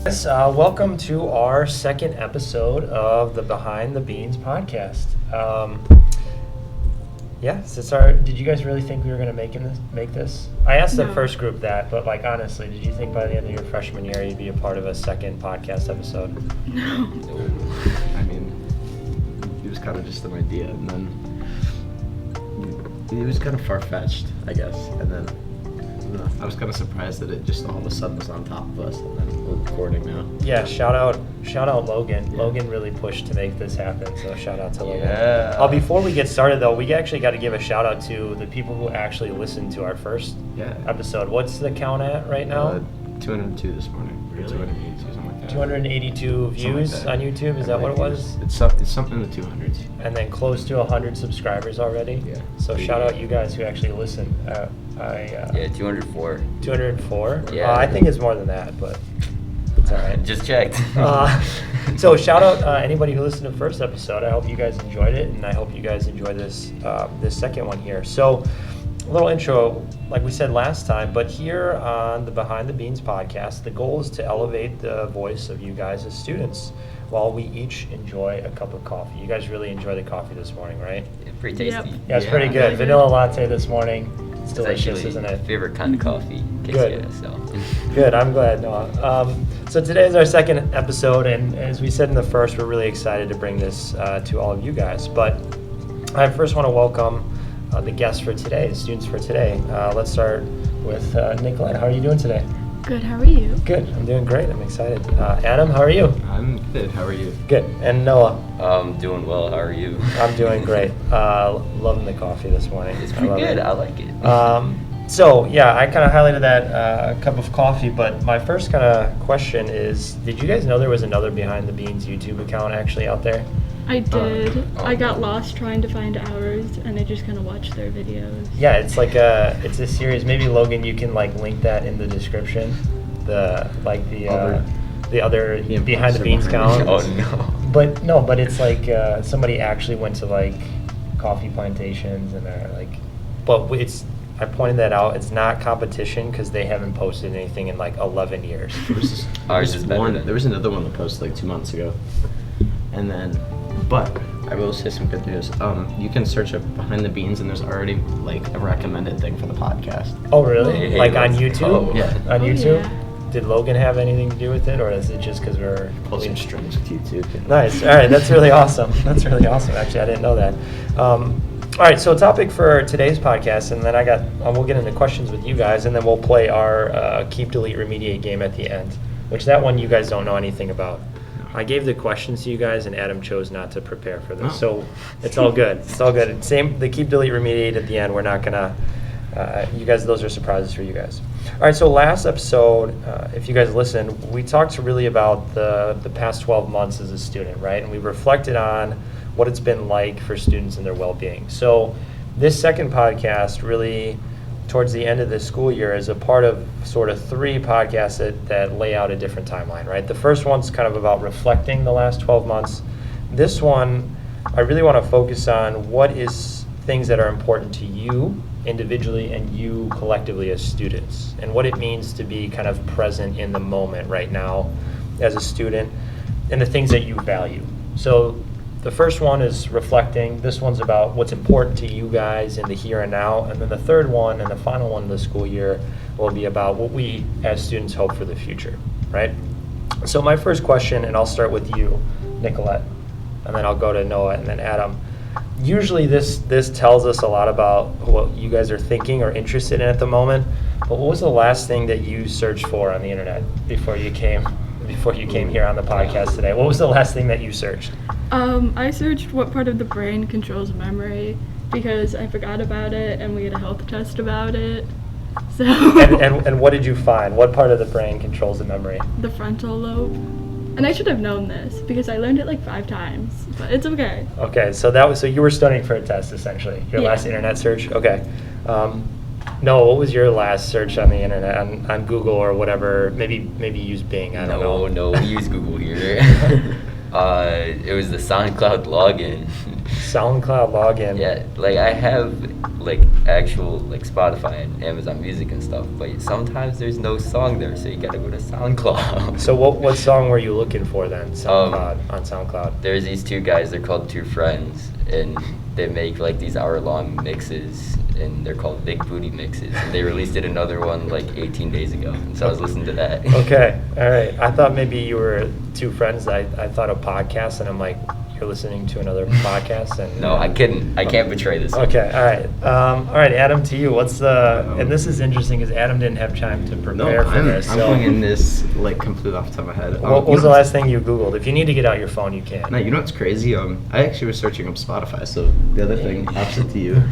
Yes, welcome to our second episode of the Behind the Beans podcast. Did you guys really think we were going to make this? I asked the first group that, but like honestly, did you think by the end of your freshman year you'd be a part of a second podcast episode? No. I mean, it was kind of just an idea, and then it was kind of far-fetched, I guess. And then I was kind of surprised that it just all of a sudden was on top of us, and then we're recording now. Yeah, shout out Logan. Yeah. Logan really pushed to make this happen, so shout out to Logan. Yeah. Before we get started though, we actually got to give a shout out to the people who actually listened to our first episode. What's the count at right now? 202 this morning. Really? 282, something like that. 282 views like on YouTube, is that what it was? It's something in the 200s. And then close to 100 subscribers already. Yeah. So shout out you guys who actually listened. 204. 204? Yeah. I think it's more than that, but it's all right. Just checked. So shout out anybody who listened to the first episode. I hope you guys enjoyed it, and I hope you guys enjoy this second one here. So a little intro, like we said last time, but here on the Behind the Beans podcast, the goal is to elevate the voice of you guys as students while we each enjoy a cup of coffee. You guys really enjoy the coffee this morning, right? Yeah, pretty tasty. Yeah, it's pretty good. Vanilla latte this morning. It's delicious, isn't it? Favorite kind of coffee. In case Good. you ask, so. Good, I'm glad, Noah. So today is our second episode, and as we said in the first, we're really excited to bring this to all of you guys. But I first want to welcome the guests for today, the students for today. Let's start with Nicolette. How are you doing today? Good, how are you? Good, I'm doing great. I'm excited. Adam, how are you? I'm good. How are you? Good. And Noah? Doing well. How are you? I'm doing great. Loving the coffee this morning. It's pretty good. I like it. So yeah, I kind of highlighted that cup of coffee, but my first kind of question is, did you guys know there was another Behind the Beans YouTube account actually out there? I did. I got lost trying to find ours, and I just kind of watched their videos. Yeah, it's like it's a series. Maybe Logan, you can like link that in the description. The other Behind the Beans account. Oh no. But it's like somebody actually went to like coffee plantations and they're like, but I pointed that out. It's not competition because they haven't posted anything in like 11 years. Ours is better than. There was another one that posted like 2 months ago, and then, but I will say some good news. You can search up Behind the Beans, and there's already like a recommended thing for the podcast. Oh really? Hey, like on let's YouTube? go. Yeah. On Oh, YouTube? yeah. Did Logan have anything to do with it, or is it just because we're Pulling strings with YouTube. Nice. All right, that's really awesome. That's really awesome. Actually, I didn't know that. All right, so topic for today's podcast, and then we'll get into questions with you guys, and then we'll play our Keep, Delete, Remediate game at the end, which that one you guys don't know anything about. I gave the questions to you guys, and Adam chose not to prepare for this, so it's all good. It's all good. The Keep, Delete, Remediate at the end. We're not gonna. You guys, those are surprises for you guys. All right, so last episode, if you guys listened, we talked really about the past 12 months as a student, right? And we reflected on what it's been like for students and their well-being. So this second podcast really, towards the end of the school year, is a part of sort of 3 podcasts that lay out a different timeline, right? The first one's kind of about reflecting the last 12 months. This one, I really want to focus on what is things that are important to you individually and you collectively as students, and what it means to be kind of present in the moment right now as a student, and the things that you value. So the first one is reflecting. This one's about what's important to you guys in the here and now, and then the third one and the final one of the school year will be about what we as students hope for the future, right? So my first question, and I'll start with you, Nicolette, and then I'll go to Noah and then Adam. Usually this tells us a lot about what you guys are thinking or interested in at the moment, but what was the last thing that you searched for on the internet before you came here on the podcast today? What was the last thing that you searched? I searched what part of the brain controls memory, because I forgot about it, and we had a health test about it. So. And what did you find? What part of the brain controls the memory? The frontal lobe. And I should have known this because I learned it like 5 times, but it's okay. Okay, so you were studying for a test essentially. Your last internet search. Okay. Noah, what was your last search on the internet, on Google or whatever? Maybe use Bing. I don't know. No, we use Google here. It was the SoundCloud login. SoundCloud login. Yeah, like I have like actual like Spotify and Amazon Music and stuff, but sometimes there's no song there, so you gotta go to SoundCloud. So what song were you looking for then? SoundCloud on SoundCloud. There's these two guys. They're called Two Friends, and they make like these hour-long mixes, and they're called Big Booty Mixes. And they released another one like 18 days ago, and so I was listening to that. Okay, all right. I thought maybe you were two friends. I thought a podcast, and I'm like, you're listening to another podcast, and No, I couldn't. I can't betray this one. Okay, all right, Adam, to you. What's the? And this is interesting because Adam didn't have time to prepare for this. I'm So, going in this like completely off the top of my head. what was the last thing you Googled? If you need to get out your phone, you can. No, you know what's crazy? I actually was searching up Spotify. So the other thing, opposite to you,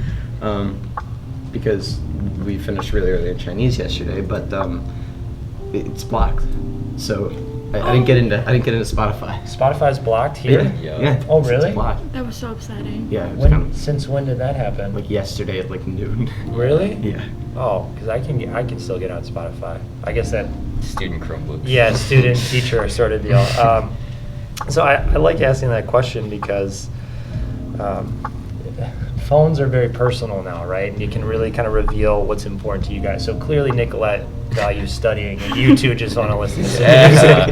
because we finished really early in Chinese yesterday, but it's blocked. So I didn't get into Spotify. Spotify's blocked here. Yeah. Oh, it's really? blocked. That was so upsetting. Yeah, it was kind of Since when did that happen? like yesterday at like noon. Really? Yeah. Oh, because I can still get on Spotify. I guess that. Student Chromebooks. Yeah, student teacher sort of deal. So I like asking that question because phones are very personal now, right? And you can really kind of reveal what's important to you guys. So clearly Nicolette values studying, and you two just want to listen to Yeah.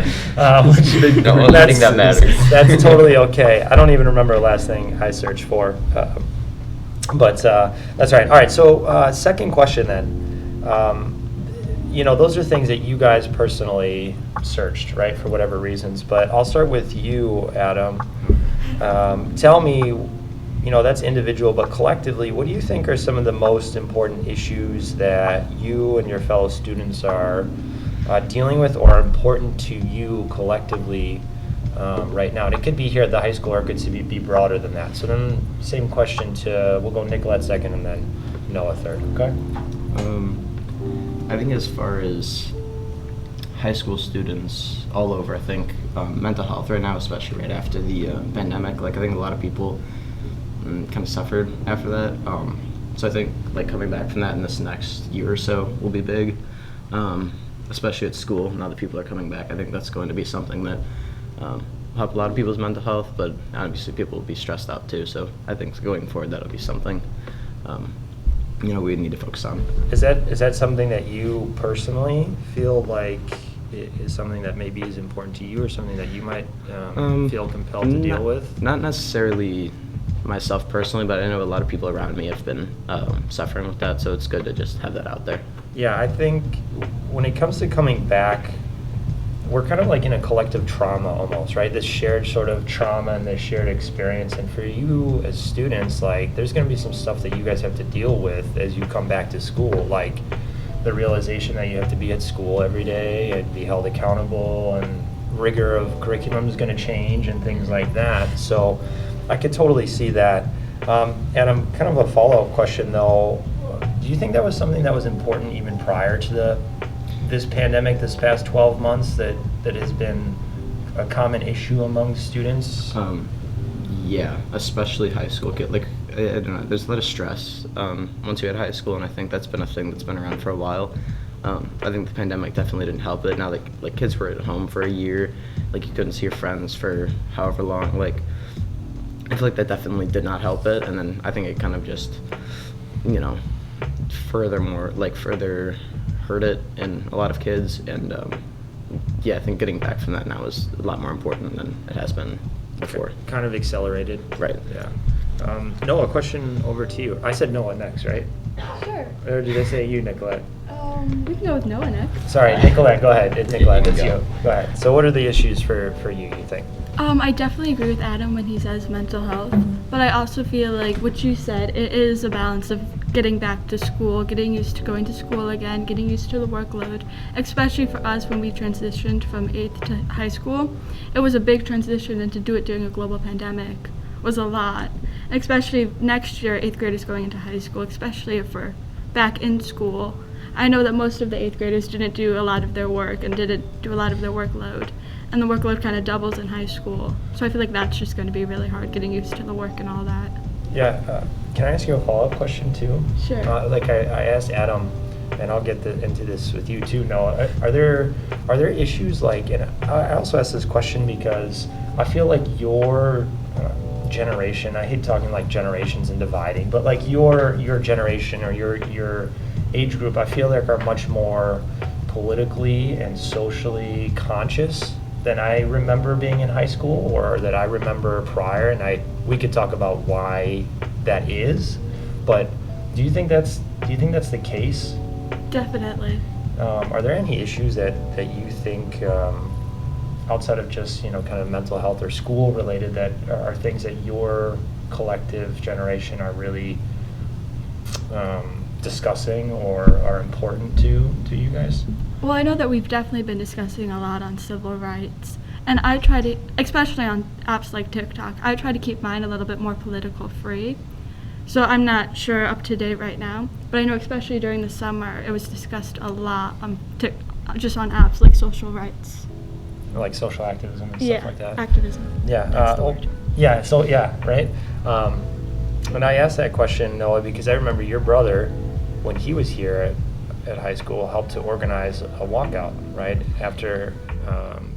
music. No, I think that matters. That's totally okay. I don't even remember the last thing I searched for. But that's right. All right, so second question then. Those are things that you guys personally searched, right, for whatever reasons. But I'll start with you, Adam. Tell me, that's individual, but collectively, what do you think are some of the most important issues that you and your fellow students are dealing with or are important to you collectively right now? And it could be here at the high school or it could be broader than that. So then same question we'll go Nicolette second and then Noah third, okay? I think as far as high school students all over, I think mental health right now, especially right after the pandemic, like I think a lot of people kind of suffered after that. So I think like coming back from that in this next year or so will be big, especially at school. Now that people are coming back, I think that's going to be something that will help a lot of people's mental health, but obviously people will be stressed out too. So I think going forward, that'll be something we need to focus on. Is that something that you personally feel like is something that maybe is important to you or something that you might feel compelled to deal with? Not necessarily myself personally, but I know a lot of people around me have been suffering with that, so it's good to just have that out there. Yeah, I think when it comes to coming back, we're kind of like in a collective trauma almost, right? This shared sort of trauma and this shared experience. And for you as students, like there's going to be some stuff that you guys have to deal with as you come back to school, like the realization that you have to be at school every day and be held accountable, and rigor of curriculum is going to change and things like that. So I could totally see that. And kind of a follow-up question though, do you think that was something that was important even prior to this pandemic, this past 12 months, that has been a common issue among students? Yeah, especially high school kids. Like, I don't know, there's a lot of stress once you hit high school, and I think that's been a thing that's been around for a while. I think the pandemic definitely didn't help it. Now, like kids were at home for a year, like you couldn't see your friends for however long. Like, I feel like that definitely did not help it, and then I think it kind of just, further hurt it in a lot of kids, and I think getting back from that now is a lot more important than it has been before. Kind of accelerated. Right. Yeah. Noah, question over to you. I said Noah next, right? Sure. Or did I say you, Nicolette? We can go with Noah next. Sorry, Nicolette, go ahead. Nicolette, it's go. you. Go ahead. So what are the issues for you think? I definitely agree with Adam when he says mental health, but I also feel like what you said, it is a balance of getting back to school, getting used to going to school again, getting used to the workload, especially for us when we transitioned from 8th to high school. It was a big transition, and to do it during a global pandemic was a lot, especially next year, 8th graders going into high school, especially if we're back in school. I know that most of the 8th graders didn't do a lot of their work and didn't do a lot of their workload, and the workload kind of doubles in high school. So I feel like that's just going to be really hard, getting used to the work and all that. Yeah. Can I ask you a follow-up question too? Sure. Like I asked Adam, and I'll get into this with you too, Noah. Are there issues like, and I also ask this question because I feel like your generation, I hate talking like generations and dividing, but like your generation or your age group, I feel like are much more politically and socially conscious than I remember being in high school or that I remember prior, and we could talk about why that is, but do you think that's the case? Definitely. Are there any issues that you think outside of just kind of mental health or school related that are things that your collective generation are really discussing or are important to you guys? Well, I know that we've definitely been discussing a lot on civil rights, and I try to, especially on apps like TikTok, I try to keep mine a little bit more political free. So I'm not sure up to date right now, but I know especially during the summer it was discussed a lot on just on apps like social rights. Like social activism and stuff like that? Activism. Yeah. That's the word. Yeah, so yeah, right? And I asked that question, Noah, because I remember your brother, when he was here at high school, helped to organize a walkout, right? After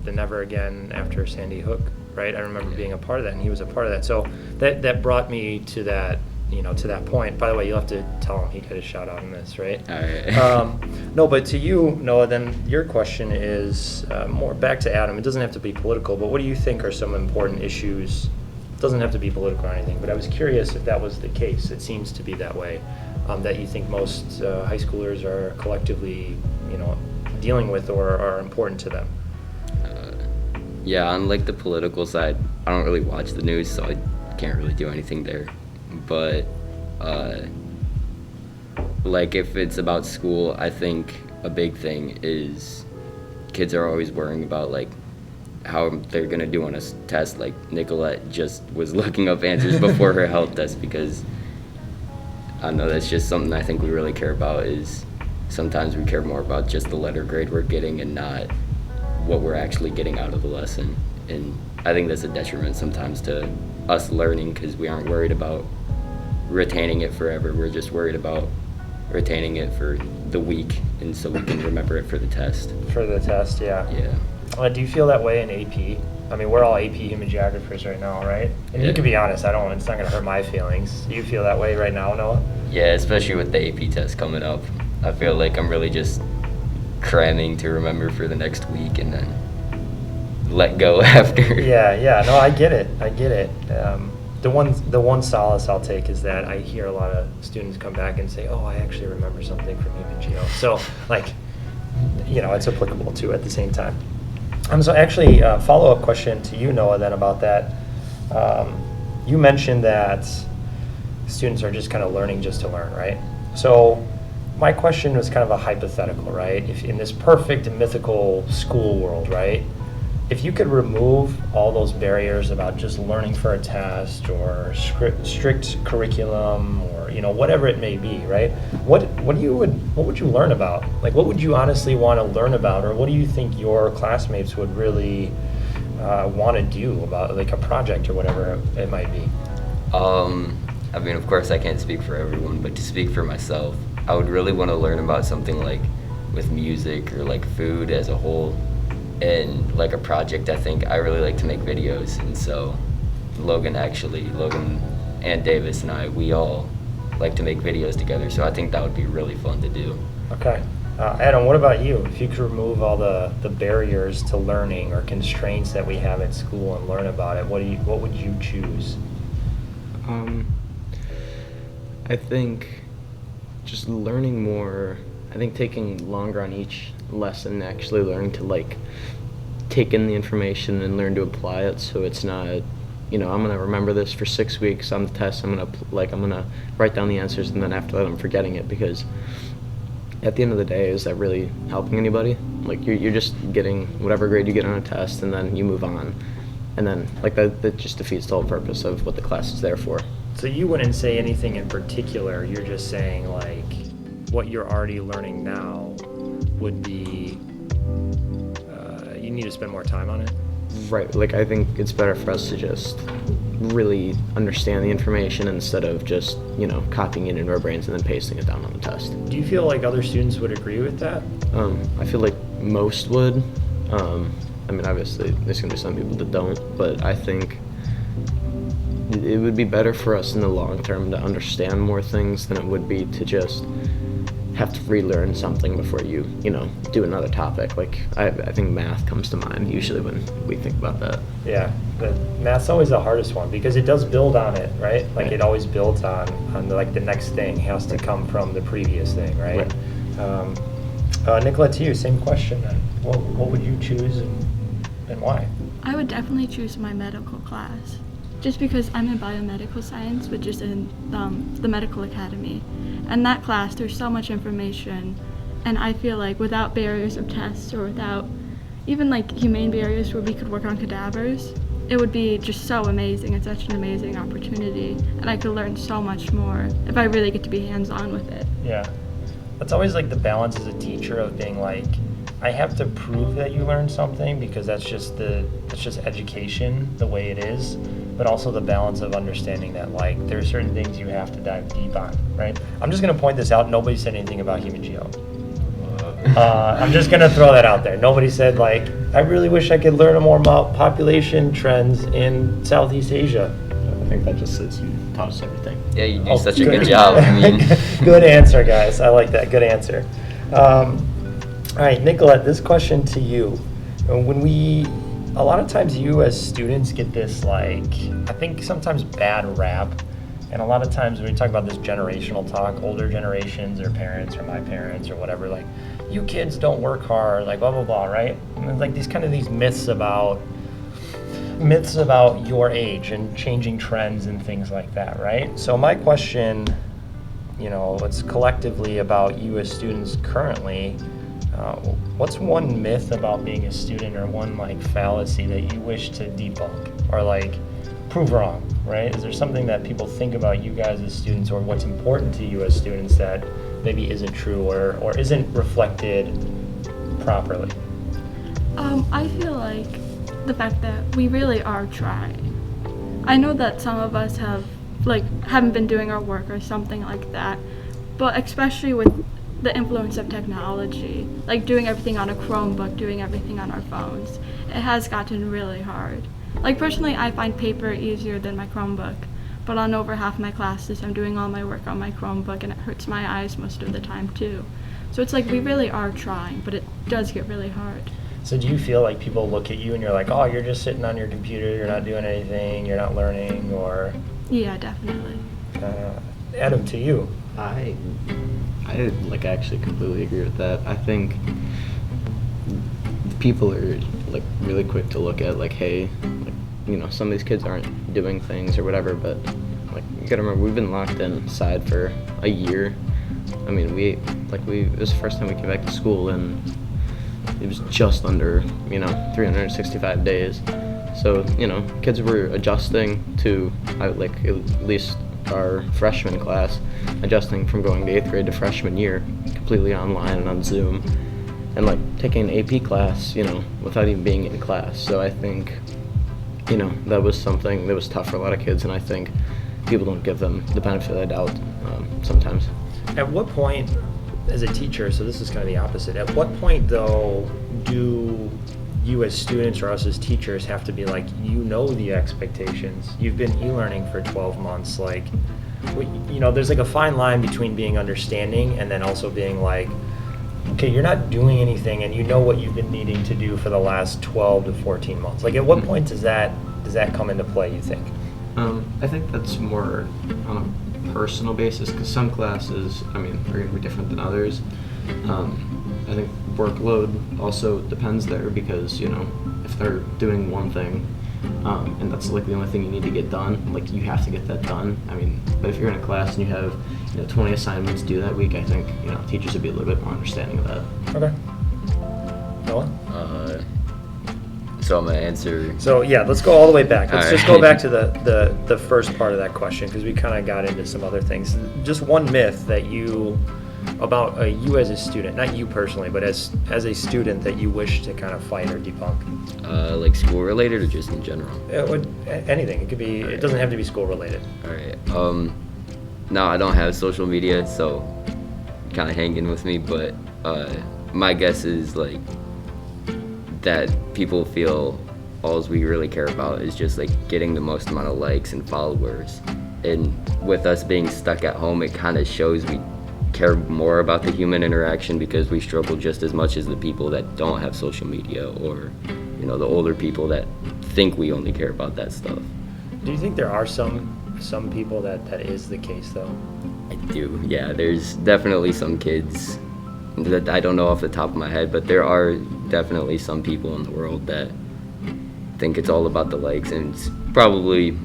the Never Again, after Sandy Hook, right? I remember being a part of that, and he was a part of that. So that brought me to that, to that point. By the way, you'll have to tell him he got a shout out on this, right? All right. No, but to you, Noah, then your question is more back to Adam. It doesn't have to be political, but what do you think are some important issues? It doesn't have to be political or anything, but I was curious if that was the case. It seems to be that way, that you think most high schoolers are collectively, dealing with or are important to them. Yeah, on like the political side, I don't really watch the news, so I can't really do anything there. But like if it's about school, I think a big thing is kids are always worrying about like how they're gonna do on a test. Like Nicolette just was looking up answers before her health test because I don't know, that's just something I think we really care about. Is sometimes we care more about just the letter grade we're getting and not what we're actually getting out of the lesson. And I think that's a detriment sometimes to us learning because we aren't worried about retaining it forever. We're just worried about retaining it for the week and so we can remember it for the test. For the test, yeah. Yeah. Do you feel that way in AP? I mean, we're all AP human geographers right now, right? And you can be honest, it's not gonna hurt my feelings. Do you feel that way right now, Noah? Yeah, especially with the AP test coming up. I feel like I'm really just cramming to remember for the next week and then let go after. Yeah, no, I get it. The one solace I'll take is that I hear a lot of students come back and say, oh, I actually remember something from human geo. So, like, it's applicable too at the same time. So actually, follow-up question to you, Noah, then about that. You mentioned that students are just kind of learning just to learn, right? So my question was kind of a hypothetical, right? If in this perfect mythical school world, right? If you could remove all those barriers about just learning for a test or strict curriculum or whatever it may be, right? What would you learn about? Like, what would you honestly want to learn about, or what do you think your classmates would really want to do about like a project or whatever it might be? I mean, of course, I can't speak for everyone, but to speak for myself, I would really want to learn about something like with music or like food as a whole. And like a project, I think I really like to make videos, and so Logan and Davis and I, we all like to make videos together, so I think that would be really fun to do. Okay. Adam, what about you? If you could remove all the barriers to learning or constraints that we have at school and learn about it, what would you choose? I think just learning more, I think taking longer on each lesson, actually learning to like take in the information and learn to apply it, so it's not, I'm gonna remember this for 6 weeks on the test, I'm gonna write down the answers and then after that I'm forgetting it, because at the end of the day, is that really helping anybody? Like you're just getting whatever grade you get on a test and then you move on, and then like that just defeats the whole purpose of what the class is there for. So you wouldn't say anything in particular, you're just saying like what you're already learning now would be, you need to spend more time on it? Right, like I think it's better for us to just really understand the information instead of just, copying it into our brains and then pasting it down on the test. Do you feel like other students would agree with that? I feel like most would. Obviously there's gonna be some people that don't, but I think it would be better for us in the long term to understand more things than it would be to just have to relearn something before you do another topic. Like I think math comes to mind usually when we think about that. Yeah, but math's always the hardest one because it does build on it, right? Like Right. it always builds on the next thing has to come from the previous thing, right? Nicolette, to you, same question then. What would you choose and why? I would definitely choose my medical class, just because I'm in biomedical science, which is in the medical academy. And that class, there's so much information, and I feel like without barriers of tests or without even like humane barriers where we could work on cadavers, it would be just so amazing and such an amazing opportunity, and I could learn so much more if I really get to be hands-on with it. Yeah. That's always like the balance as a teacher of being like, I have to prove that you learned something because that's just education the way it is, but also the balance of understanding that like there are certain things you have to dive deep on, right? I'm just gonna point this out. Nobody said anything about human geo. I'm just gonna throw that out there. Nobody said like, I really wish I could learn more about population trends in Southeast Asia. I think that just says you taught us everything. Yeah, you do Oh, such a good job. Good answer, guys. I like that. Good answer. All right, Nicolette, this question to you. A lot of times you as students get this I think sometimes bad rap. And a lot of times when we talk about this generational talk, older generations or parents or my parents or whatever, like, you kids don't work hard, like blah, blah, blah, right? And there's like these myths about your age and changing trends and things like that, right? So my question, it's collectively about you as students currently. What's one myth about being a student or one fallacy that you wish to debunk or prove wrong, right? Is there something that people think about you guys as students or what's important to you as students that maybe isn't true or isn't reflected properly? I feel like the fact that we really are trying. I know that some of us haven't been doing our work or something like that, but especially with the influence of technology, like doing everything on a Chromebook, doing everything on our phones, it has gotten really hard. Like personally, I find paper easier than my Chromebook, but on over half my classes, I'm doing all my work on my Chromebook, and it hurts my eyes most of the time too. So it's like we really are trying, but it does get really hard. So do you feel like people look at you and you're like, oh, you're just sitting on your computer, you're not doing anything, you're not learning, or? Yeah, definitely. Adam, to you. I actually completely agree with that. I think people are really quick to look at hey, some of these kids aren't doing things or whatever, but you gotta remember we've been locked inside for a year. I mean, it was the first time we came back to school and it was just under 365 days. So kids were adjusting to at least our freshman class, adjusting from going to 8th grade to freshman year completely online and on Zoom, and taking an AP class without even being in class. So I think that was something that was tough for a lot of kids, and I think people don't give them the benefit of the doubt sometimes. At what point, as a teacher, so this is kind of the opposite, at what point though do you as students or us as teachers have to be the expectations, you've been e-learning for 12 months, there's a fine line between being understanding and then also being okay, you're not doing anything and you know what you've been needing to do for the last 12 to 14 months. At what point does that come into play, you think? I think that's more on a personal basis because some classes, are going to be different than others. I think workload also depends there because, if they're doing one thing and that's the only thing you need to get done, you have to get that done. But if you're in a class and you have 20 assignments due that week, I think teachers would be a little bit more understanding of that. Okay. Noah? So I'm gonna answer. So yeah, let's go all the way back. Let's All just right. go back to the first part of that question because we kind of got into some other things. Just one myth that you about you as a student, not you personally, but as a student that you wish to kind of fight or debunk? Like school related or just in general? Anything. It could be. It doesn't have to be school related. All right. No, I don't have social media, so kind of hanging with me. But my guess is like that people feel all we really care about is just like getting the most amount of likes and followers. And with us being stuck at home, it kind of shows we care more about the human interaction because we struggle just as much as the people that don't have social media, or the older people that think we only care about that stuff. Do you think there are some people that is the case though? I do, yeah. There's definitely some kids that I don't know off the top of my head, but there are definitely some people in the world that think it's all about the likes, and it's probably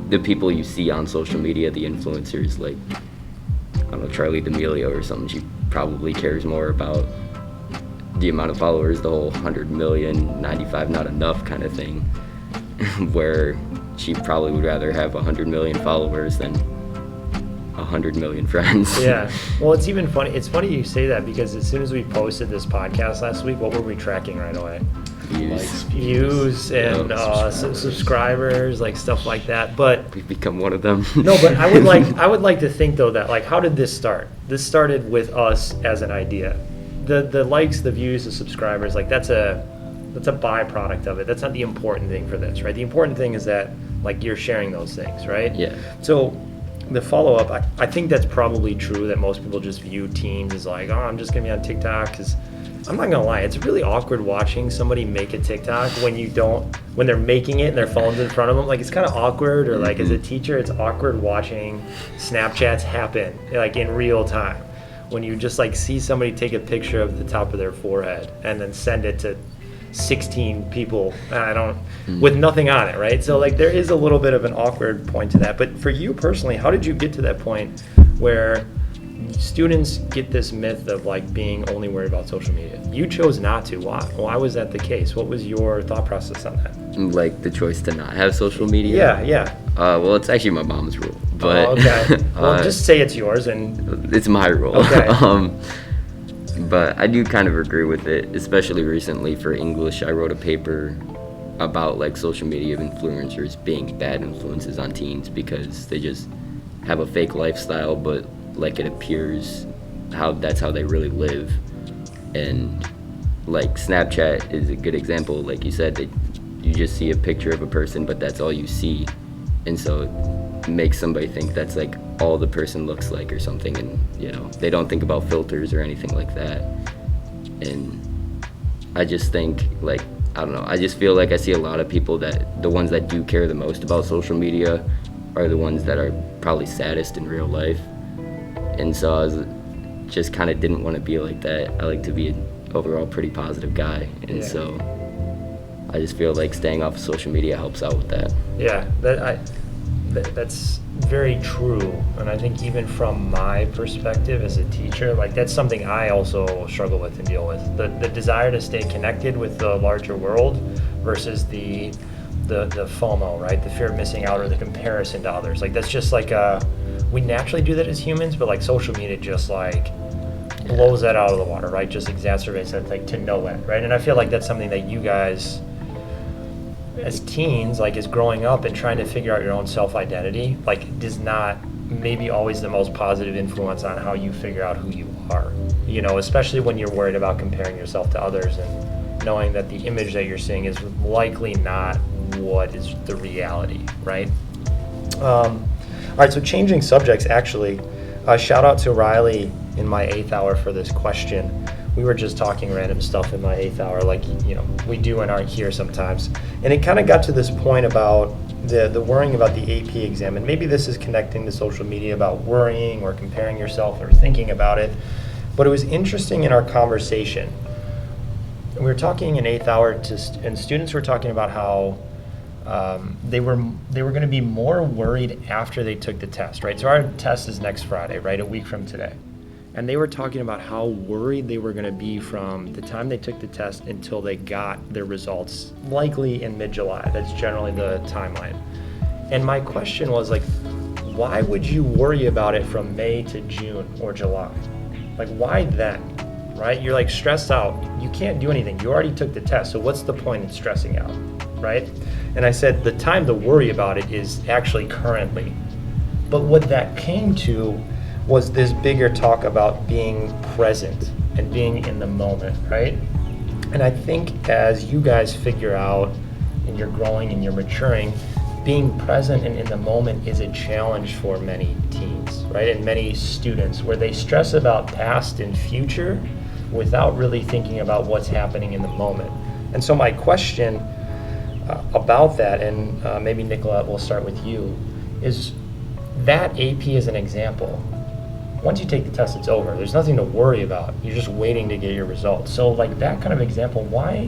the people you see on social media, the influencers, like, I don't know, Charlie D'Amelio or something. She probably cares more about the amount of followers, the whole 100 million, 95 not enough kind of thing, where she probably would rather have 100 million followers than 100 million friends. Yeah. Well, it's even funny. It's funny you say that because as soon as we posted this podcast last week, what were we tracking right away? Views and subscribers, like stuff like that. But we've become one of them. No, but I would like to think though that, like, how did this start? This started with us as an idea. The likes, the views, the subscribers, like that's a byproduct of it. That's not the important thing for this, right? The important thing is that, like, you're sharing those things, right? Yeah. So the follow-up, I think that's probably true, that most people just view teens as like, oh, I'm just gonna be on TikTok, because I'm not gonna lie, it's really awkward watching somebody make a TikTok when they're making it and their phone's in front of them. Like, it's kind of awkward, or like as a teacher, it's awkward watching Snapchats happen like in real time. When you just like see somebody take a picture of the top of their forehead and then send it to 16 people, with nothing on it, right? So like there is a little bit of an awkward point to that. But for you personally, how did you get to that point where students get this myth of like being only worried about social media? You chose not to. Why was that the case? What was your thought process on that? Like the choice to not have social media? Yeah. Well, it's actually my mom's rule. But okay. Well, just say it's yours and it's my rule. Okay. But I do kind of agree with it, especially recently for English. I wrote a paper about like social media influencers being bad influences on teens because they just have a fake lifestyle, but like it appears that's how they really live. And like Snapchat is a good example. Like you said, you just see a picture of a person, but that's all you see, and so it makes somebody think that's like all the person looks like or something, and they don't think about filters or anything like that. And I just think, like, I don't know, I just feel like I see a lot of people that the ones that do care the most about social media are the ones that are probably saddest in real life. And so I just kind of didn't want to be like that. I like to be an overall pretty positive guy, and so I just feel like staying off of social media helps out with that. Yeah, that's very true. And I think even from my perspective as a teacher, like that's something I also struggle with and deal with. The desire to stay connected with the larger world versus the FOMO, right? The fear of missing out or the comparison to others. Like that's just like we naturally do that as humans, but like social media just like blows that out of the water, right? Just exacerbates that, like, to no end, right? And I feel like that's something that you guys as teens, like, is growing up and trying to figure out your own self-identity, like, is not maybe always the most positive influence on how you figure out who you are, especially when you're worried about comparing yourself to others and knowing that the image that you're seeing is likely not what is the reality, right? All right, so changing subjects, actually, shout out to Riley in my 8th hour for this question. We were just talking random stuff in my 8th hour, like, we do and aren't here sometimes. And it kind of got to this point about the worrying about the AP exam. And maybe this is connecting to social media about worrying or comparing yourself or thinking about it. But it was interesting in our conversation. We were talking in 8th hour and students were talking about how they were going to be more worried after they took the test, right? So our test is next Friday, right? A week from today. And they were talking about how worried they were going to be from the time they took the test until they got their results, likely in mid-July. That's generally the timeline. And my question was, like, why would you worry about it from May to June or July? Like, why then? Right? You're like stressed out. You can't do anything. You already took the test. So what's the point in stressing out? Right? And I said the time to worry about it is actually currently. But what that came to was this bigger talk about being present and being in the moment, right? And I think as you guys figure out and you're growing and you're maturing, being present and in the moment is a challenge for many teens, right? And many students where they stress about past and future without really thinking about what's happening in the moment. And so my question about that, and maybe Nicolette, we'll start with you, is that AP as an example. Once you take the test, it's over. There's nothing to worry about. You're just waiting to get your results. So like that kind of example, why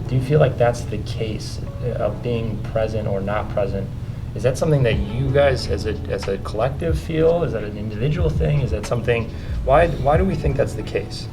do you feel like that's the case of being present or not present? Is that something that you guys as a collective feel? Is that an individual thing? Is that something, why do we think that's the case?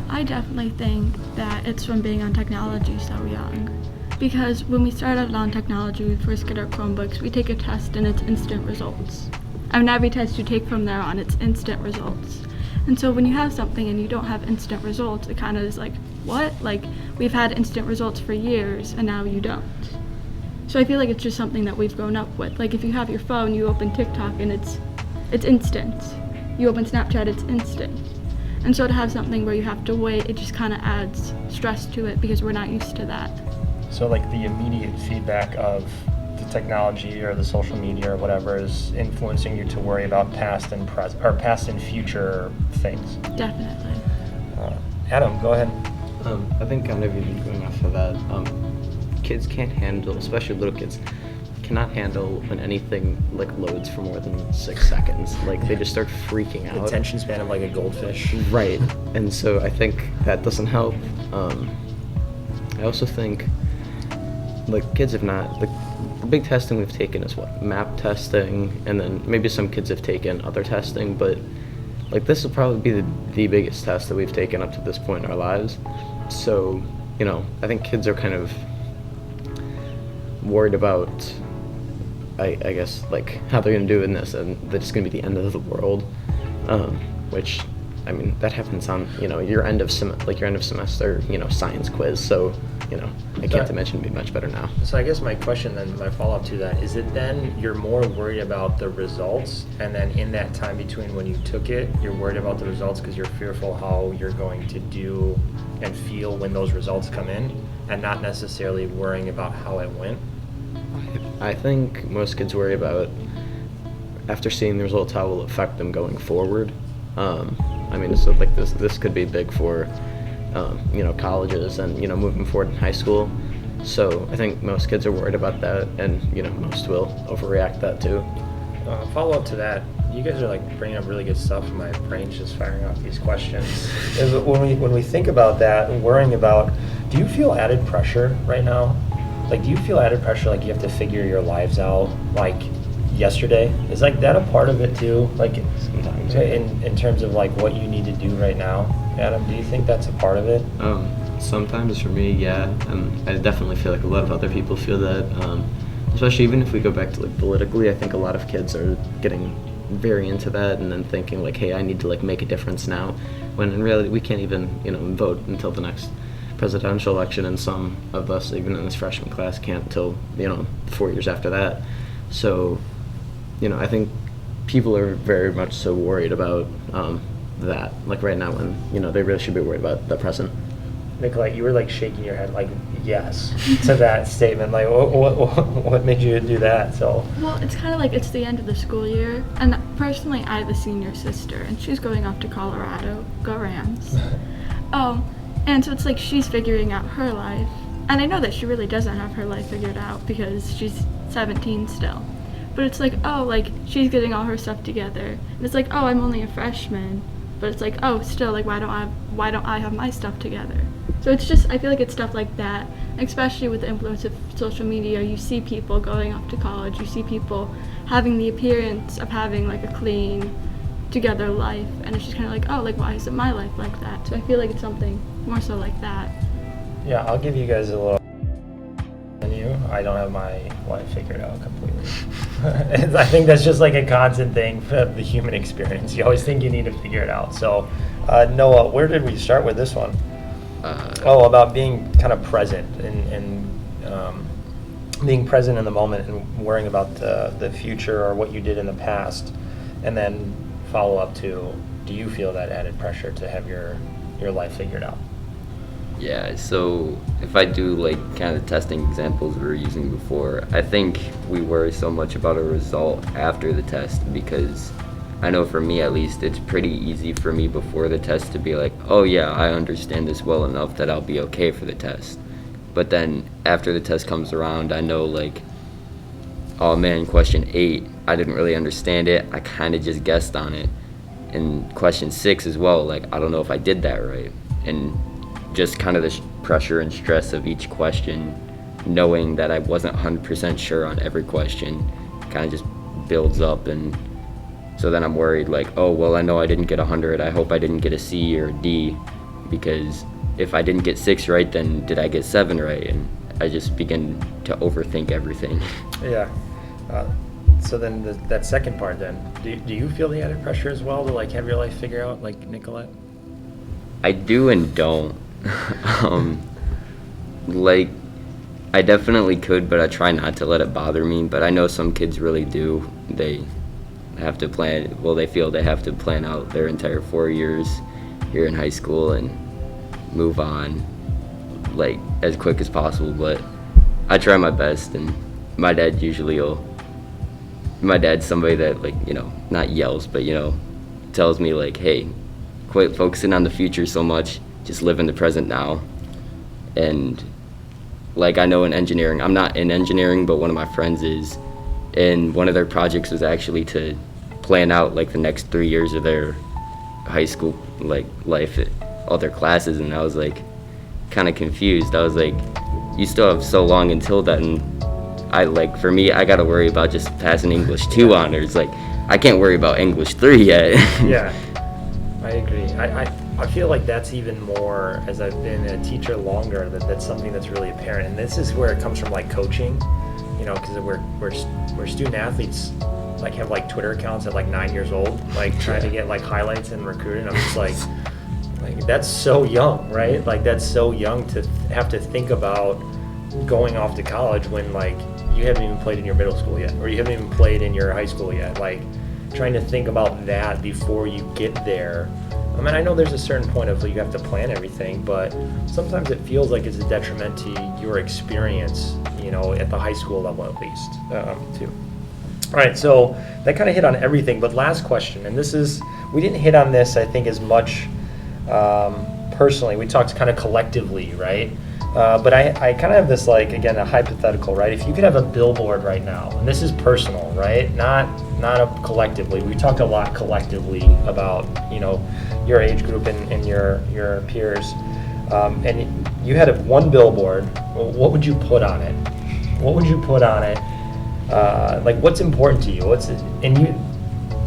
I definitely think that it's from being on technology so young. Because when we start out on technology, we first get our Chromebooks, we take a test and it's instant results. I mean, every test you take from there on, it's instant results. And so when you have something and you don't have instant results, it kind of is like, what? Like, we've had instant results for years and now you don't. So I feel like it's just something that we've grown up with. Like, if you have your phone, you open TikTok and it's instant. You open Snapchat, it's instant. And so to have something where you have to wait, it just kind of adds stress to it because we're not used to that. So like the immediate feedback of the technology or the social media or whatever is influencing you to worry about past and present or past and future things. Definitely. Adam, go ahead. I think kind of even going off of that, kids can't handle, especially little kids, cannot handle when anything like loads for more than 6 seconds. Like they just start freaking out. Attention span of like a goldfish. Right. And so I think that doesn't help. I also think like kids have not, the big testing we've taken is what, map testing, and then maybe some kids have taken other testing, but like this will probably be the biggest test that we've taken up to this point in our lives. So, you know, I think kids are kind of worried about, I guess, like how they're gonna do in this, and that it's gonna be the end of the world, which, I mean, that happens on, you know, your end of semester, you know, science quiz. So, you know, I can't imagine it'd be much better now. So I guess my question then, my follow-up to that, is it then you're more worried about the results, and then in that time between when you took it, you're worried about the results because you're fearful how you're going to do and feel when those results come in, and not necessarily worrying about how it went? I think most kids worry about, after seeing the results, how it will affect them going forward. I mean, so like this could be big for, you know, colleges and, you know, moving forward in high school. So I think most kids are worried about that, and, you know, most will overreact that too. Follow up to that, you guys are like bringing up really good stuff, and my brain's just firing off these questions. When we think about that and worrying about, do you feel added pressure right now? Like, do you feel added pressure, like you have to figure your lives out, like yesterday? Is like that a part of it too? Like sometimes in terms of like what you need to do right now? Adam, do you think that's a part of it? Sometimes for me, yeah, and I definitely feel like a lot of other people feel that, especially even if we go back to like politically. I think a lot of kids are getting very into that and then thinking like, hey, I need to like make a difference now, when in reality we can't even, you know, vote until the next presidential election, and some of us even in this freshman class can't until, you know, 4 years after that. So, you know, I think people are very much so worried about that, like right now, when, you know, they really should be worried about the present. Nicolette, you were like shaking your head like yes to that statement. Like what made you do that? So well, it's kind of like it's the end of the school year, and personally I have a senior sister and she's going off to Colorado. Go Rams. And so it's like she's figuring out her life, and I know that she really doesn't have her life figured out because she's 17 still. But it's like, oh, like she's getting all her stuff together, and it's like, oh, I'm only a freshman, but it's like, oh, still, like why don't I have my stuff together? So it's just, I feel like it's stuff like that, especially with the influence of social media. You see people going off to college, you see people having the appearance of having like a clean, together life, and it's just kind of like, oh, like why isn't my life like that? So I feel like it's something more so like that. yeah, I'll give you guys a little on you. I don't have my life figured out completely. I think that's just like a constant thing for the human experience. You always think you need to figure it out. So, Noah, where did we start with this one? About being kind of present and being present in the moment and worrying about the future or what you did in the past. And then follow up to, do you feel that added pressure to have your life figured out? Yeah, so if I do like kind of the testing examples we were using before, I think we worry so much about a result after the test, because I know for me at least, it's pretty easy for me before the test to be like, oh yeah, I understand this well enough that I'll be okay for the test. But then after the test comes around, I know like, oh man, question 8, I didn't really understand it. I kind of just guessed on it. And question 6 as well, like I don't know if I did that right. And just kind of the pressure and stress of each question, knowing that I wasn't 100% sure on every question, kind of just builds up. And so then I'm worried like, oh, well, I know I didn't get 100. I hope I didn't get a C or a D, because if I didn't get 6 right, then did I get 7 right? And I just begin to overthink everything. Yeah. So then that second part then, do you feel the added pressure as well to like have your life figured out like Nicolette? I do and don't. Like, I definitely could, but I try not to let it bother me. But I know some kids really do. They have to they feel they have to plan out their entire 4 years here in high school and move on like as quick as possible. But I try my best, and my dad's somebody that like, not yells, but tells me like, hey, quit focusing on the future so much, just live in the present now. And like, I know in engineering, I'm not in engineering, but one of my friends is, and one of their projects was actually to plan out like the next 3 years of their high school like life, all their classes. And I was like kind of confused. I was like, you still have so long until then. For me, I gotta worry about just passing English 2 honors. Like, I can't worry about English 3 yet. Yeah, I agree. I feel like that's even more, as I've been a teacher longer, that's something that's really apparent. And this is where it comes from, like coaching, because we're student athletes, like have like Twitter accounts at like 9 years old, like trying to get like highlights and recruiting. I'm just like that's so young, right? Like that's so young to have to think about going off to college when like you haven't even played in your middle school yet, or you haven't even played in your high school yet. Like trying to think about that before you get there. I mean, I know there's a certain point of you have to plan everything, but sometimes it feels like it's a detriment to your experience, at the high school level at least, too. All right, so that kind of hit on everything, but last question, and we didn't hit on this, I think, as much personally. We talked kind of collectively, right? But I kind of have this, like, again, a hypothetical, right? If you could have a billboard right now, and this is personal, right? Not collectively. We talked a lot collectively about, your age group and your peers. And you had one billboard. What would you put on it? What would you put on it? Like, what's important to you?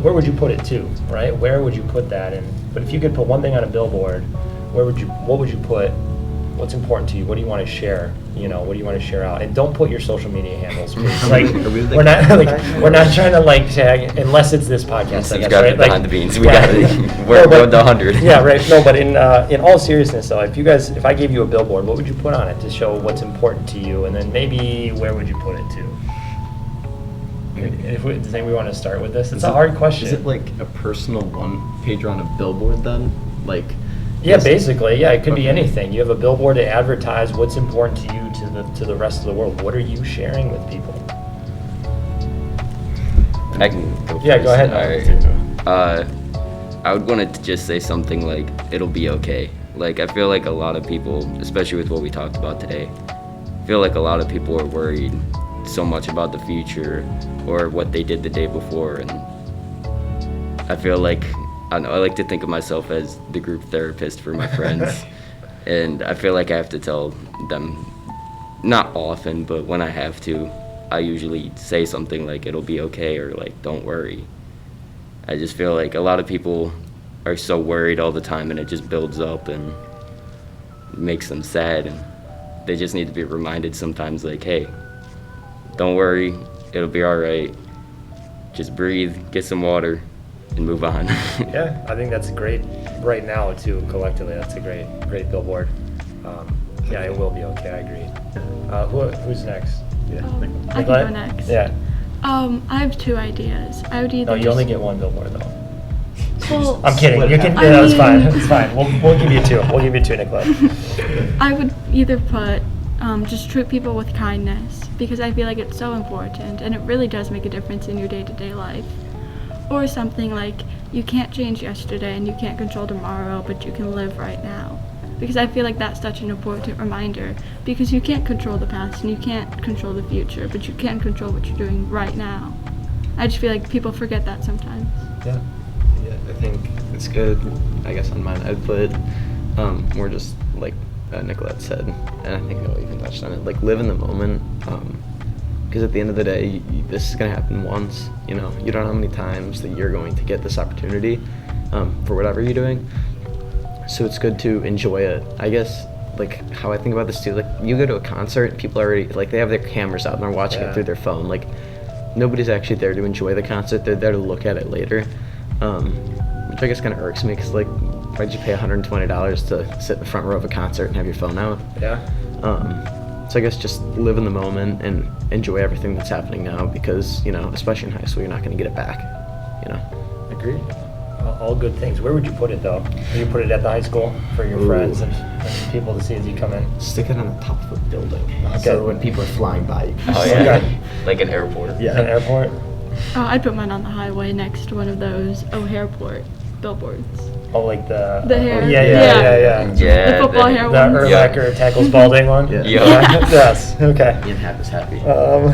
Where would you put it to, right? Where would you put that? But if you could put one thing on a billboard, what would you put? What's important to you? What do you want to share? What do you want to share out? And don't put your social media handles, please. Like, we're not trying to like tag, unless it's this podcast. I guess, right? Behind the beans, we got it. We're going to 100. Yeah, right. No, but in all seriousness, though, if I gave you a billboard, what would you put on it to show what's important to you? And then maybe where would you put it to? Does anybody want to start with this? It's a hard question. Is it like a personal one-pager on a billboard then? Like. Yeah, basically. Yeah, it could be anything. You have a billboard to advertise what's important to you to the rest of the world. What are you sharing with people? I can go first. Yeah, go ahead. All right. I would want to just say something like, it'll be okay. Like, I feel like a lot of people, especially with what we talked about today, I feel like a lot of people are worried so much about the future or what they did the day before. And I feel like, I don't know, I like to think of myself as the group therapist for my friends. And I feel like I have to tell them, not often, but when I have to, I usually say something like, it'll be okay, or like, don't worry. I just feel like a lot of people are so worried all the time, and it just builds up and makes them sad. And they just need to be reminded sometimes, like, hey, don't worry, it'll be all right. Just breathe, get some water, and move on. Yeah, I think that's great right now too. Collectively, that's a great billboard. Yeah, it will be okay. I agree. Who's next? Yeah. I can go next. Yeah. I have 2 ideas. I would either No, you only get one billboard though. Well, I'm kidding. You can. I Yeah, that's fine. mean- It's fine. We'll give you 2. We'll give you 2, Nicolette. I would either put just treat people with kindness, because I feel like it's so important and it really does make a difference in your day-to-day life. Or something like, you can't change yesterday and you can't control tomorrow, but you can live right now. Because I feel like that's such an important reminder, because you can't control the past and you can't control the future, but you can control what you're doing right now. I just feel like people forget that sometimes. Yeah. Yeah, I think it's good. I guess on mine I'd put more just like Nicolette said, and I think I even touched on it, like live in the moment. Because at the end of the day, this is going to happen once. You know, you don't know how many times that you're going to get this opportunity for whatever you're doing. So it's good to enjoy it. I guess, like, how I think about this too, like, you go to a concert, people already, like, they have their cameras out and they're watching it through their phone. Like, nobody's actually there to enjoy the concert. They're there to look at it later. Which I guess kind of irks me, because, like, why'd you pay $120 to sit in the front row of a concert and have your phone out? Yeah. So I guess just live in the moment and enjoy everything that's happening now, because, you know, especially in high school, you're not going to get it back, you know? Agreed. All good things. Where would you put it though? Would you put it at the high school for your friends and people to see as you come in? Stick it on the top of a building. Okay. So when people are flying by, you can Oh just yeah, Okay. like an airport. An airport? Oh, I'd put mine on the highway next to one of those O'Hareport billboards. Oh, like the... The hair. Yeah. Yeah, The football hair The one. Urlacher tackle Spalding one? Yeah. Yes, okay. Ian Happ is happy. All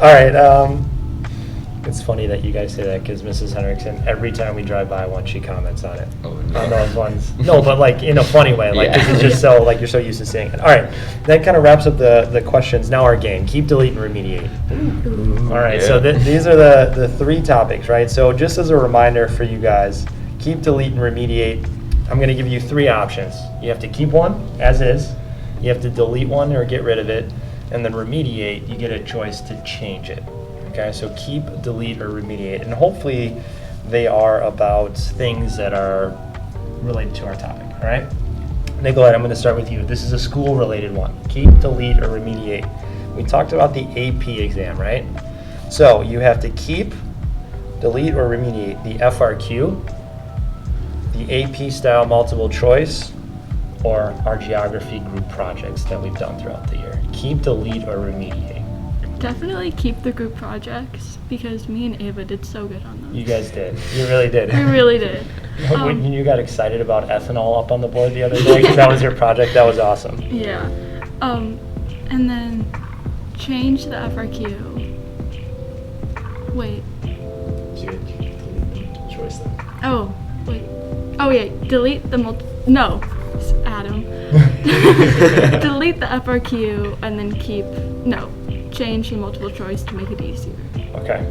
right. It's funny that you guys say that, because Mrs. Henricksen, every time we drive by one, she comments on it. Oh, On no. those ones. No, but like in a funny way. Like Yeah. this is just so, like you're so used to seeing it. All right. That kind of wraps up the questions. Now our game. Keep, delete, and remediate. All right. So Yeah. these are the 3 topics, right? So just as a reminder for you guys, keep, delete, and remediate. I'm going to give you 3 options. You have to keep one as is. You have to delete one or get rid of it. And then remediate, you get a choice to change it. Okay, so keep, delete, or remediate. And hopefully they are about things that are related to our topic, all right? Nicolette, I'm going to start with you. This is a school-related one. Keep, delete, or remediate. We talked about the AP exam, right? So you have to keep, delete, or remediate the FRQ, the AP style multiple choice, or our geography group projects that we've done throughout the year. Keep, delete, or remediate. Definitely keep the group projects, because me and Ava did so good on those. You guys did. You really did. We really did. When you got excited about ethanol up on the board the other day, because that was your project, that was awesome. Yeah. And then change the FRQ. Wait. So you delete the choice then. Oh, wait. Oh, yeah. Delete the No. It's Adam. Delete the FRQ and then change the multiple choice to make it easier. Okay.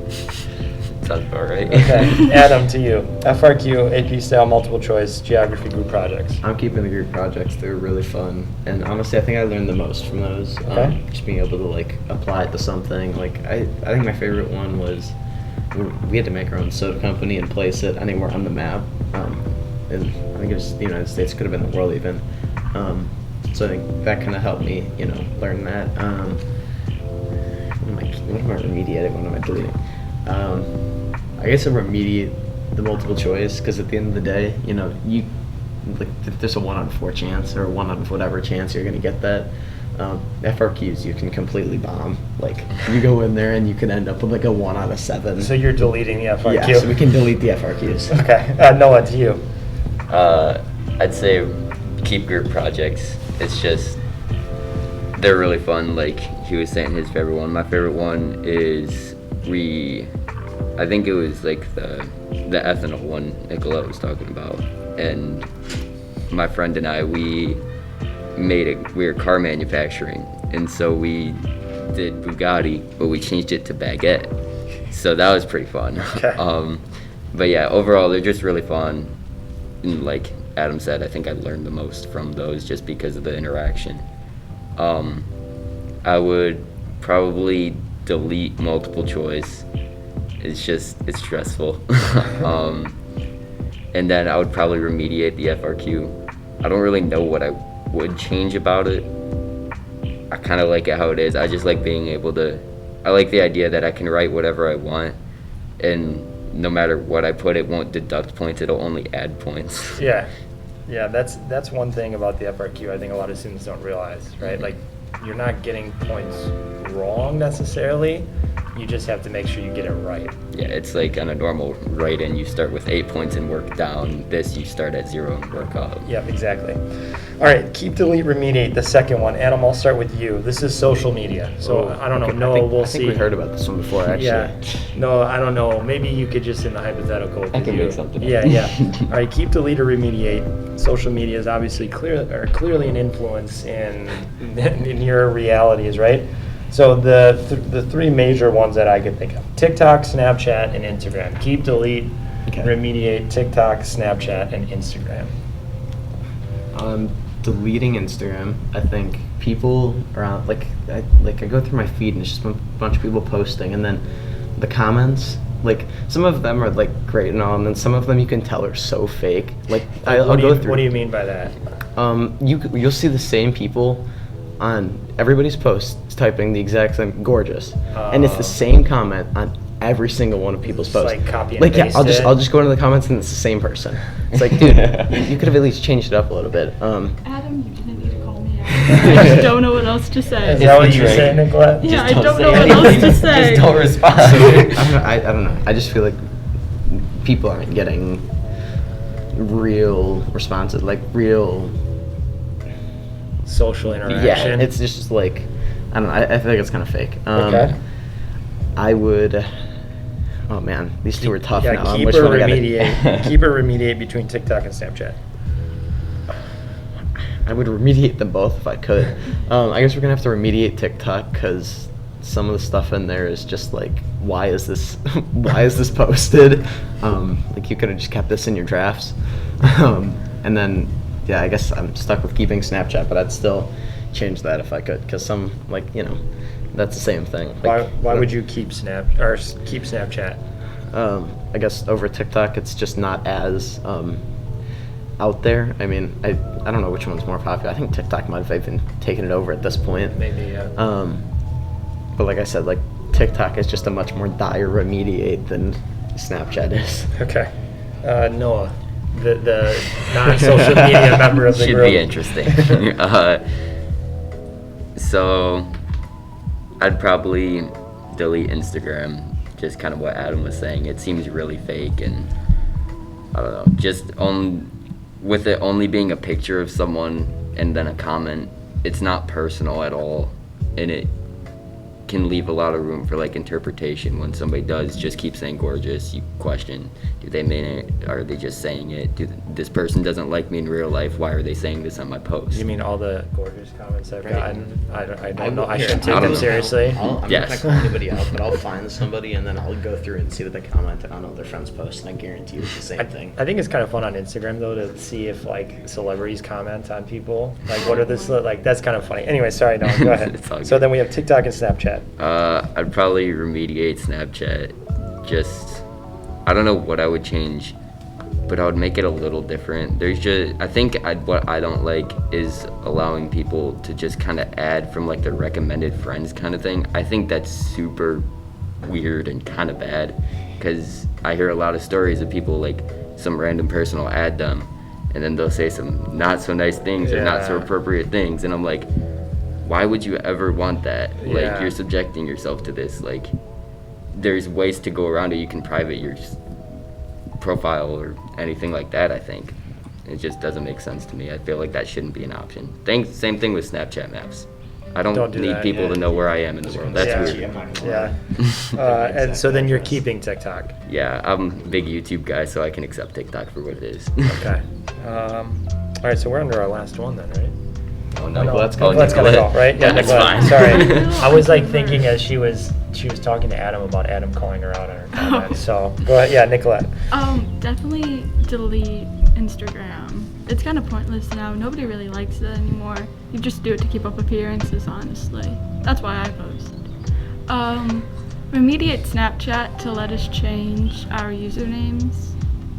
Sounds about right. Okay. Adam, to you. FRQ, AP style multiple choice, geography group projects. I'm keeping the group projects. They're really fun, and honestly, I think I learned the most from those. Okay. Just being able to like apply it to something. Like I think my favorite one was we had to make our own soda company and place it anywhere on the map. And I think it was the United States, could have been the world even. So I think that kind of helped me, learn that. What am I remediating? What am I deleting? I guess I remediate the multiple choice, because at the end of the day, if there's a 1 out of 4 chance or 1 out of whatever chance you're going to get that. FRQs you can completely bomb. Like you go in there and you can end up with like a 1 out of 7. So you're deleting the FRQ. Yeah, so we can delete the FRQs. Okay. Noah, to you. I'd say keep group projects. It's just, they're really fun. Like he was saying his favorite one. My favorite one is I think it was like the ethanol one Nicolette was talking about. And my friend and I, we were car manufacturing. And so we did Bugatti, but we changed it to baguette. So that was pretty fun. Okay. But yeah, overall, they're just really fun. And like Adam said, I think I learned the most from those just because of the interaction. I would probably delete multiple choice. It's stressful. And then I would probably remediate the FRQ. I don't really know what I would change about it. I kind of like it how it is. I just like being able to, I like the idea that I can write whatever I want, and no matter what I put, it won't deduct points, it'll only add points. Yeah, that's one thing about the FRQ I think a lot of students don't realize, right? Like, you're not getting points wrong necessarily, you just have to make sure you get it right. Yeah, it's like on a normal write-in, you start with 8 points and work down. This, you start at 0 and work up. Yep, exactly. All right, keep, delete, remediate, the second one. Adam, I'll start with you. This is social media. So I don't know, Okay, Noah, we'll I think see. we heard about this one before, actually. Yeah, no, I don't know. Maybe you could just in the hypothetical. I can make something up. Yeah. All right, keep, delete, or remediate. Social media is obviously clearly an influence in your realities, right? So the three major ones that I could think of: TikTok, Snapchat, and Instagram. Keep, delete, remediate TikTok, Snapchat, and Instagram. Deleting Instagram. I think people around, I go through my feed and it's just a bunch of people posting, and then the comments, like, some of them are like great and all, and then some of them you can tell are so fake. Like, I'll go through. What do you mean by that? You'll see the same people on everybody's posts typing the exact same gorgeous, and it's the same comment on every single one of people's posts. Like copy and like, yeah, paste I'll it. just go into the comments and it's the same person. It's like, dude, you could have at least changed it up a little bit. Adam, you didn't need to call me out. I just don't know what else to say. Is that what you're saying, Nicolette? Yeah, I Just don't say know what anything. else to say. Just don't respond. I don't know. I just feel like people aren't getting real responses, like real. Social interaction. Yeah, it's just like, I don't know. I think it's kind of fake. Okay. I would. Oh man, these two are tough Yeah, now. keep Which or one I gotta- remediate. Keep or remediate between TikTok and Snapchat. I would remediate them both if I could. I guess we're gonna have to remediate TikTok because some of the stuff in there is just like, why is this? Why is this posted? Like, you could have just kept this in your drafts. And then, yeah, I guess I'm stuck with keeping Snapchat, but I'd still change that if I could, because some, like, that's the same thing. Like, Why would you keep Snapchat? I guess over TikTok, it's just not as out there. I mean, I don't know which one's more popular. I think TikTok might have even taken it over at this point. Maybe, yeah. But like I said, like, TikTok is just a much more dire remediate than Snapchat is. Okay. Noah, the non-social media member of the Should group. be interesting. So I'd probably delete Instagram, just kind of what Adam was saying. It seems really fake, and I don't know, just with it only being a picture of someone and then a comment, it's not personal at all, and it can leave a lot of room for like interpretation. When somebody does just keep saying gorgeous, you question, do they mean it? Are they just saying it? This person doesn't like me in real life, why are they saying this on my post? You mean all the gorgeous comments I've gotten? I don't know. I Here, shouldn't I take don't them know. seriously. I'm not Yes. gonna call anybody out, but I'll find somebody and then I'll go through and see what they commented on other friends' posts, and I guarantee you it's the same thing. I think it's kind of fun on Instagram though to see if like celebrities comment on people. Like, what are this like? That's kind of funny. Anyway, sorry, Noah, go ahead. It's all So good. then we have TikTok and Snapchat. I'd probably remediate Snapchat. Just, I don't know what I would change, but I would make it a little different. What I don't like is allowing people to just kind of add from like their recommended friends kind of thing. I think that's super weird and kind of bad, because I hear a lot of stories of people, like, some random person will add them and then they'll say some not so nice things or not so Yeah. appropriate things, and I'm like, why would you ever want that? Like, Yeah. you're subjecting yourself to this. Like, there's ways to go around it. You can private your profile or anything like that, I think. It just doesn't make sense to me. I feel like that shouldn't be an option. Same thing with Snapchat maps. I don't do need that, people yeah. to know where I am in the world. That's Yeah. weird. I'm not gonna Yeah. lie. And so then you're keeping TikTok. Yeah, I'm a big YouTube guy, so I can accept TikTok for what it is. Okay. All right, so we're under our last one then, right? Oh, No, Nicolette's Nicolette's gotta go, right? Yeah, That's Nicolette. fine. Sorry. I was like thinking as she was talking to Adam about Adam calling her out on her comments. So go ahead. Yeah, Nicolette. Definitely delete Instagram. It's kind of pointless now. Nobody really likes it anymore. You just do it to keep up appearances, honestly. That's why I post. Remediate Snapchat to let us change our usernames.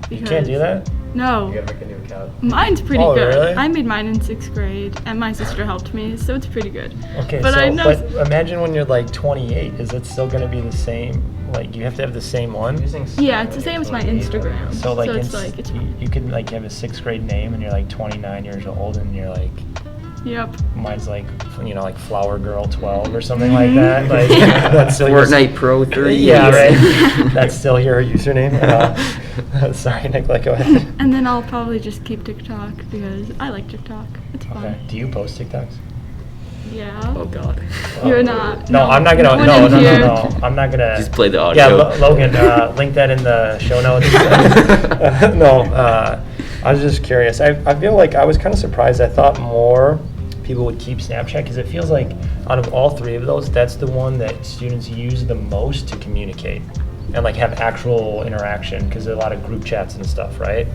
You can't do that? No. You gotta make a new account. Mine's pretty Oh, good. really? I made mine in 6th grade, and my sister helped me, so it's pretty good. Okay, But I know. but imagine when you're like 28, is it still gonna be the same? Like, you have to have the same one? Yeah, it's the same as my Instagram. So like, it's like it's you could like have a 6th grade name and you're like 29 years old and you're like, yep. mine's like, like Flower Girl 12 or something like that. Like, that's still Fortnite Pro 3. Yeah, right. That's still your username. Sorry, Nicolette, go ahead. And then I'll probably just keep TikTok because I like TikTok. It's fun. Okay. Do you post TikToks? Yeah. Oh God. You're not. No, I'm not gonna. one No, in no, here. no, no. I'm not gonna. Just play the audio. Yeah, Logan, link that in the show notes. No, I was just curious. I feel like I was kind of surprised. I thought more people would keep Snapchat because it feels like out of all three of those, that's the one that students use the most to communicate and like have actual interaction because there's a lot of group chats and stuff, right?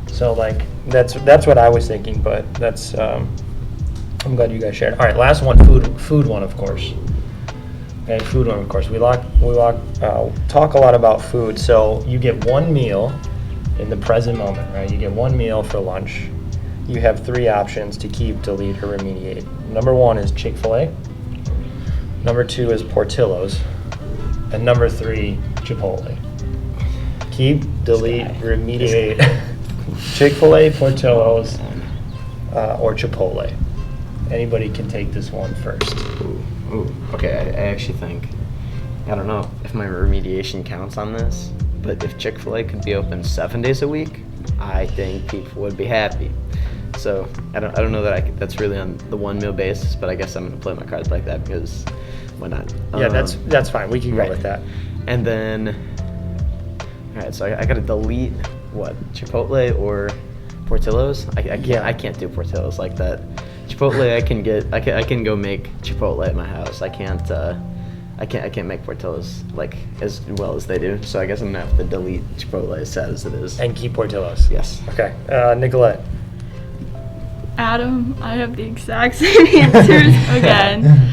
So like that's what I was thinking, but that's I'm glad you guys shared. All right, last one, food one, of course. Okay, food one, of course. We talk a lot about food. So you get one meal in the present moment, right? You get one meal for lunch. You have 3 options to keep, delete, or remediate. Number 1 is Chick-Fil-A. Number 2 is Portillos. And number 3, Chipotle. Keep, delete, remediate. Chick-Fil-A, Portillos, or Chipotle. Anybody can take this one first. Ooh. Okay, I actually think, I don't know if my remediation counts on this, but if Chick-fil-A could be open 7 days a week, I think people would be happy. So I don't know that that's really on the one meal basis, but I guess I'm gonna play my cards like that because why not? Yeah, that's fine. We can go with that. And then, all right, so I gotta delete what, Chipotle or Portillos? I can't do Portillos like that. Chipotle, I can go make Chipotle at my house. I can't make Portillos like as well as they do. So I guess I'm gonna have to delete Chipotle as sad as it is. And keep Portillos. Yes. Okay. Nicolette. Adam, I have the exact same answers again.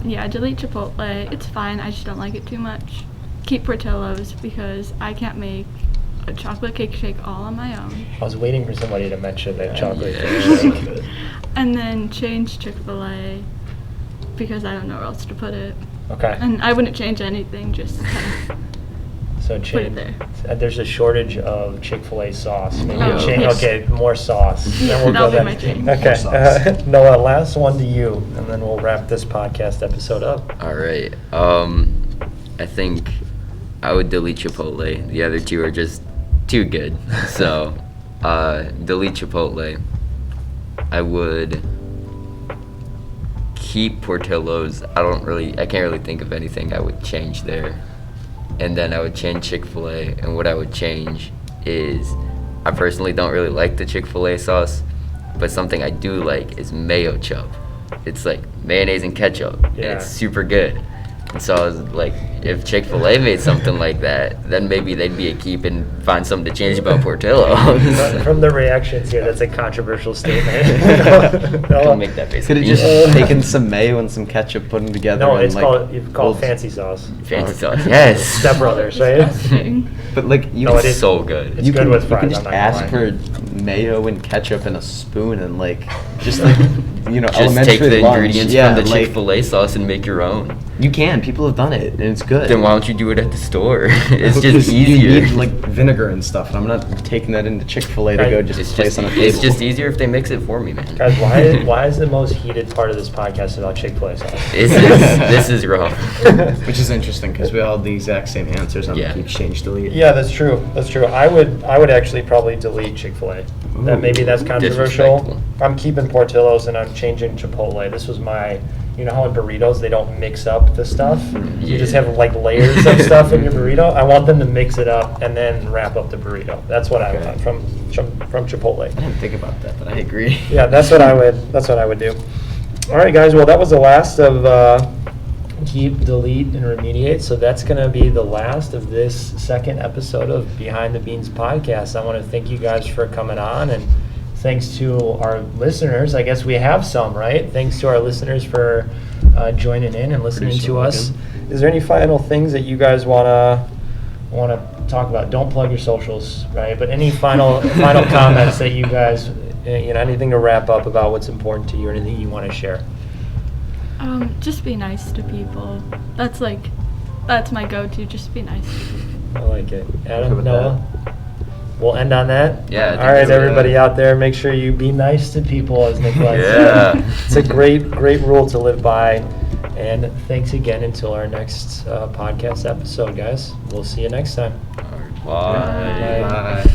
Yeah, delete Chipotle. It's fine. I just don't like it too much. Keep Portillos because I can't make a chocolate cake shake all on my own. I was waiting for somebody to mention that chocolate Yeah. cake shake. And then change Chick-fil-A because I don't know where else to put it. Okay. And I wouldn't change anything, just kind of So put it there. There's a shortage of Chick-fil-A sauce. Maybe Oh, change. yes. Okay, more sauce. Yeah, Then we'll that'll go be that- my change. Okay. More sauce. Noah, last one to you, and then we'll wrap this podcast episode up. All right. I think I would delete Chipotle. The other two are just too good. So, delete Chipotle. I would keep Portillos. I can't really think of anything I would change there. And then I would change Chick-fil-A. And what I would change is, I personally don't really like the Chick-fil-A sauce, but something I do like is mayo chup. It's like mayonnaise and ketchup, and Yeah. it's super good. And so I was like, if Chick-fil-A made something like that, then maybe they'd be a keep and find something to change about Portillos. From the reactions here, that's a controversial statement. Don't make that face. Could have just taken some mayo and some ketchup, put them together. No, and it's like, called fancy sauce. Fancy sauce. Yes. Step Brothers, right? Disgusting. But like you, No, can- it is So good. It's you good can, with you fries, can I'm just not gonna ask lie. for mayo and ketchup in a spoon and like just like Just elementary take the lunch. ingredients Yeah, from the like, Chick-fil-A sauce and make your own. You can. People have done it, and it's good. Then why don't you do it at the store? It's Because just You easier. need like vinegar and stuff, and I'm not taking that into Chick-fil-A to Right. go just It's place just, on a table. it's just easier if they mix it for me, man. Guys, why is the most heated part of this podcast about Chick-fil-A sauce? This is rough. Which is interesting because we all had the exact same answers on Yeah. keep, change, delete. Yeah, that's true. That's true. I would actually probably delete Chick-fil-A. That maybe that's controversial. Disrespectful. I'm keeping Portillos and I'm changing Chipotle. This was my, you know how in burritos they don't mix up the stuff? You just have like layers of stuff in your burrito. I want them to mix it up and then wrap up the burrito. That's what I Okay. want from Chipotle. I didn't think about that, but I agree. Yeah, that's what I would do. All right, guys. Well, that was the last of keep, delete, and remediate. So that's going to be the last of this second episode of Behind the Beans podcast. I want to thank you guys for coming on, and thanks to our listeners. I guess we have some, right? Thanks to our listeners for joining in and listening Producer to us. Logan. Is there any final things that you guys wanna talk about? Don't plug your socials, right? But any final comments that you guys, anything to wrap up about what's important to you, or anything you want to share? Just be nice to people. That's my go-to. Just be nice to people. I like it. Good Adam, with Noah? We'll end on that. Yeah, I think All right, so, everybody yeah. out there, make sure you be nice to people, as Nicolette Yeah. said. It's a great rule to live by. And thanks again until our next podcast episode, guys. We'll see you next time. Bye. Bye. Bye.